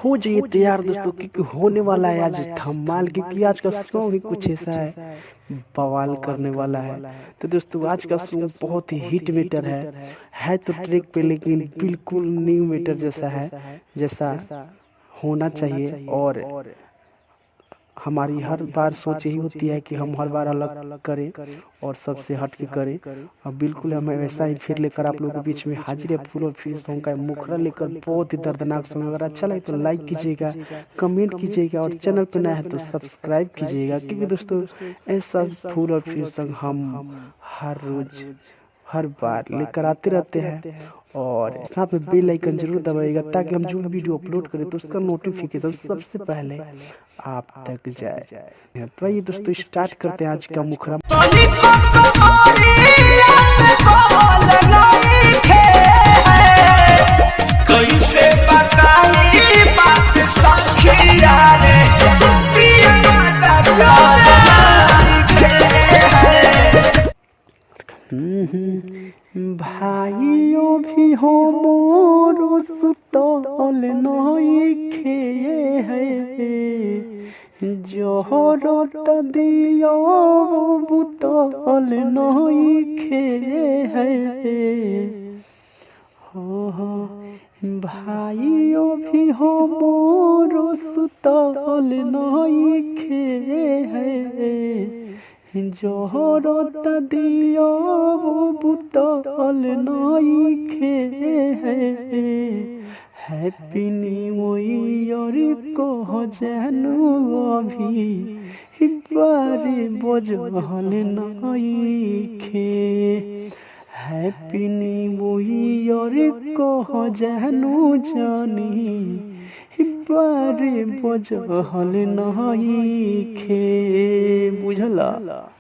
हो जाइए तैयार दोस्तों, क्योंकि होने वाला है आज धमाल। क्योंकि आज का सॉन्ग ही कुछ ऐसा है, बवाल करने वाला है। तो दोस्तों आज का सॉन्ग बहुत ही हिट मीटर है तो ट्रैक पे, लेकिन बिल्कुल न्यू मीटर जैसा है, जैसा होना चाहिए। और हमारी हर बार सोच यही होती है कि हम हर बार अलग करें और सबसे हट के करें। और बिल्कुल हमें वैसा ही फिर लेकर आप लोगों के बीच में हाजिर है फुल और फिर सॉन्ग का मुखरा लेकर। बहुत ही दर्दनाक सॉन्ग। अगर अच्छा लगे तो लाइक कीजिएगा, कमेंट कीजिएगा और चैनल पर नया है तो सब्सक्राइब कीजिएगा। क्योंकि दोस्तों ऐसा फुल और फिर सॉन्ग हम हर रोज हर बार लेकर आते रहते हैं। और साथ में बेल आइकन जरूर दबाइएगा ताकि हम जो भी वीडियो अपलोड करें तो उसका नोटिफिकेशन सबसे पहले आप तक जाए। तो ये दोस्तों स्टार्ट करते हैं आज का मुखरा। कैसे बताई बात सखिया रे, प्रिय भाइयों भी हो मोरो सुतल नइखे है, जोहरत दियो बुतल नइखे है। भाइयों भी हो मोरो सुतल नइखे है, जोहरत दियो बुतल नइखे है। हैप्पी न्यू ईयर कह जानू अभी बारे बजहल नइखे। हैप्पी न्यू ईयर कह जानू जानी बारे बजहल नइखे। बुझला।